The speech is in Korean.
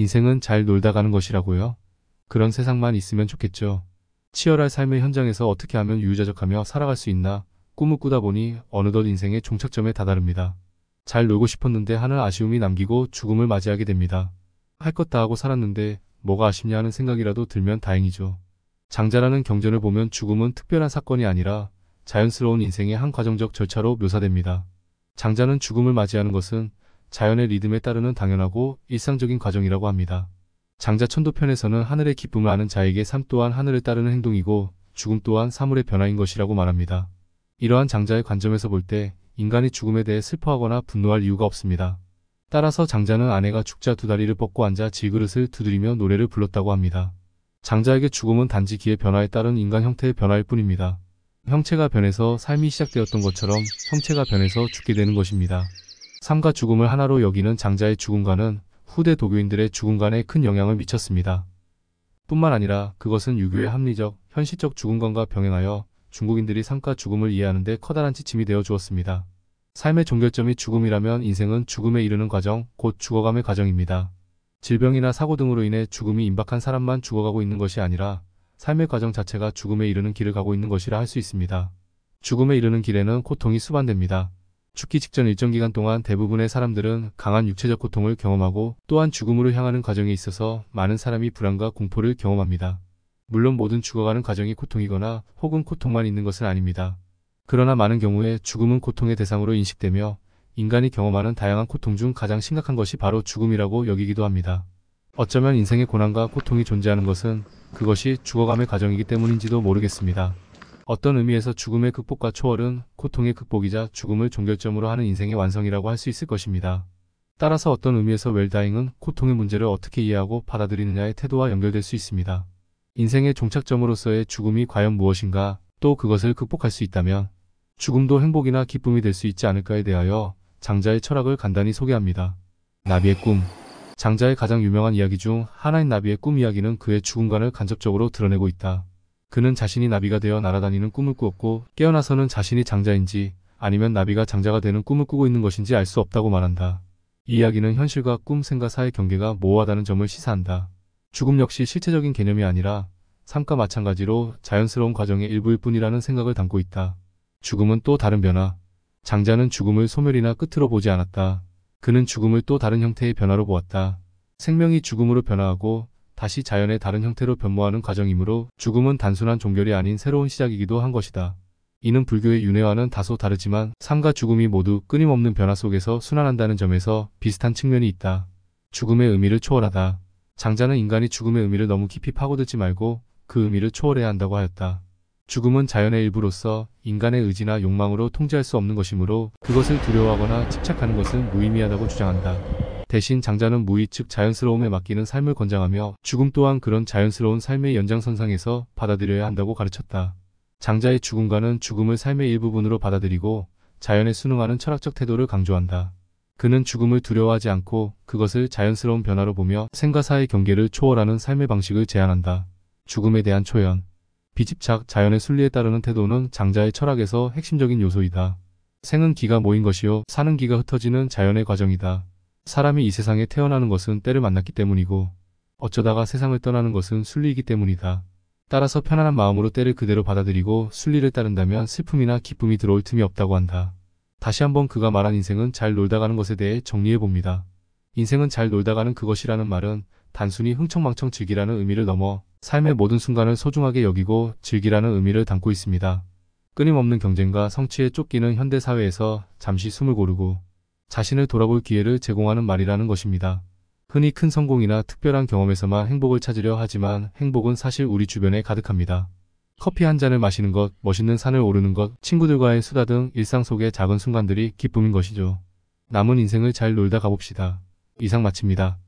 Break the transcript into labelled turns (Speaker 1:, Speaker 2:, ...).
Speaker 1: 인생은 잘 놀다 가는 것이라고요. 그런 세상만 있으면 좋겠죠. 치열한 삶의 현장에서 어떻게 하면 유유자적하며 살아갈 수 있나 꿈을 꾸다 보니 어느덧 인생의 종착점에 다다릅니다. 잘 놀고 싶었는데 하는 아쉬움이 남기고 죽음을 맞이하게 됩니다. 할 것 다 하고 살았는데 뭐가 아쉽냐 하는 생각이라도 들면 다행이죠. 장자라는 경전을 보면 죽음은 특별한 사건이 아니라 자연스러운 인생의 한 과정적 절차로 묘사됩니다. 장자는 죽음을 맞이하는 것은 자연의 리듬에 따르는 당연하고 일상적인 과정이라고 합니다. 장자 천도편에서는 하늘의 기쁨을 아는 자에게 삶 또한 하늘을 따르는 행동이고 죽음 또한 사물의 변화인 것이라고 말합니다. 이러한 장자의 관점에서 볼 때 인간이 죽음에 대해 슬퍼하거나 분노할 이유가 없습니다. 따라서 장자는 아내가 죽자 두 다리를 뻗고 앉아 질그릇을 두드리며 노래를 불렀다고 합니다. 장자에게 죽음은 단지 기의 변화에 따른 인간 형태의 변화일 뿐입니다. 형체가 변해서 삶이 시작되었던 것처럼 형체가 변해서 죽게 되는 것입니다. 삶과 죽음을 하나로 여기는 장자의 죽음관은 후대 도교인들의 죽음관에 큰 영향을 미쳤습니다. 뿐만 아니라 그것은 유교의 합리적, 현실적 죽음관과 병행하여 중국인들이 삶과 죽음을 이해하는 데 커다란 지침이 되어 주었습니다. 삶의 종결점이 죽음이라면 인생은 죽음에 이르는 과정, 곧 죽어감의 과정입니다. 질병이나 사고 등으로 인해 죽음이 임박한 사람만 죽어가고 있는 것이 아니라 삶의 과정 자체가 죽음에 이르는 길을 가고 있는 것이라 할 수 있습니다. 죽음에 이르는 길에는 고통이 수반됩니다. 죽기 직전 일정 기간 동안 대부분의 사람들은 강한 육체적 고통을 경험하고 또한 죽음으로 향하는 과정에 있어서 많은 사람이 불안과 공포를 경험합니다. 물론 모든 죽어가는 과정이 고통이거나 혹은 고통만 있는 것은 아닙니다. 그러나 많은 경우에 죽음은 고통의 대상으로 인식되며 인간이 경험하는 다양한 고통 중 가장 심각한 것이 바로 죽음이라고 여기기도 합니다. 어쩌면 인생의 고난과 고통이 존재하는 것은 그것이 죽어감의 과정이기 때문인지도 모르겠습니다. 어떤 의미에서 죽음의 극복과 초월은 고통의 극복이자 죽음을 종결점으로 하는 인생의 완성이라고 할 수 있을 것입니다. 따라서 어떤 의미에서 웰다잉은 고통의 문제를 어떻게 이해하고 받아들이느냐의 태도와 연결될 수 있습니다. 인생의 종착점으로서의 죽음이 과연 무엇인가, 또 그것을 극복할 수 있다면 죽음도 행복이나 기쁨이 될 수 있지 않을까에 대하여 장자의 철학을 간단히 소개합니다. 나비의 꿈. 장자의 가장 유명한 이야기 중 하나인 나비의 꿈 이야기는 그의 죽음관을 간접적으로 드러내고 있다. 그는 자신이 나비가 되어 날아다니는 꿈을 꾸었고 깨어나서는 자신이 장자인지 아니면 나비가 장자가 되는 꿈을 꾸고 있는 것인지 알 수 없다고 말한다. 이 이야기는 현실과 꿈, 생과 사의 경계가 모호하다는 점을 시사한다. 죽음 역시 실체적인 개념이 아니라 삶과 마찬가지로 자연스러운 과정의 일부일 뿐이라는 생각을 담고 있다. 죽음은 또 다른 변화. 장자는 죽음을 소멸이나 끝으로 보지 않았다. 그는 죽음을 또 다른 형태의 변화로 보았다. 생명이 죽음으로 변화하고 다시 자연의 다른 형태로 변모하는 과정이므로 죽음은 단순한 종결이 아닌 새로운 시작이기도 한 것이다. 이는 불교의 윤회와는 다소 다르지만 삶과 죽음이 모두 끊임없는 변화 속에서 순환한다는 점에서 비슷한 측면이 있다. 죽음의 의미를 초월하다. 장자는 인간이 죽음의 의미를 너무 깊이 파고들지 말고 그 의미를 초월해야 한다고 하였다. 죽음은 자연의 일부로서 인간의 의지나 욕망으로 통제할 수 없는 것이므로 그것을 두려워하거나 집착하는 것은 무의미하다고 주장한다. 대신 장자는 무의 즉 자연스러움에 맡기는 삶을 권장하며 죽음 또한 그런 자연스러운 삶의 연장선상에서 받아들여야 한다고 가르쳤다. 장자의 죽음과는 죽음을 삶의 일부분으로 받아들이고 자연에 순응하는 철학적 태도를 강조한다. 그는 죽음을 두려워하지 않고 그것을 자연스러운 변화로 보며 생과 사의 경계를 초월하는 삶의 방식을 제안한다. 죽음에 대한 초연. 비집착, 자연의 순리에 따르는 태도는 장자의 철학에서 핵심적인 요소이다. 생은 기가 모인 것이요 사는 기가 흩어지는 자연의 과정이다. 사람이 이 세상에 태어나는 것은 때를 만났기 때문이고 어쩌다가 세상을 떠나는 것은 순리이기 때문이다. 따라서 편안한 마음으로 때를 그대로 받아들이고 순리를 따른다면 슬픔이나 기쁨이 들어올 틈이 없다고 한다. 다시 한번 그가 말한 인생은 잘 놀다 가는 것에 대해 정리해봅니다. 인생은 잘 놀다 가는 그것이라는 말은 단순히 흥청망청 즐기라는 의미를 넘어 삶의 모든 순간을 소중하게 여기고 즐기라는 의미를 담고 있습니다. 끊임없는 경쟁과 성취에 쫓기는 현대사회에서 잠시 숨을 고르고 자신을 돌아볼 기회를 제공하는 말이라는 것입니다. 흔히 큰 성공이나 특별한 경험에서만 행복을 찾으려 하지만 행복은 사실 우리 주변에 가득합니다. 커피 한 잔을 마시는 것, 멋있는 산을 오르는 것, 친구들과의 수다 등 일상 속의 작은 순간들이 기쁨인 것이죠. 남은 인생을 잘 놀다 가봅시다. 이상 마칩니다.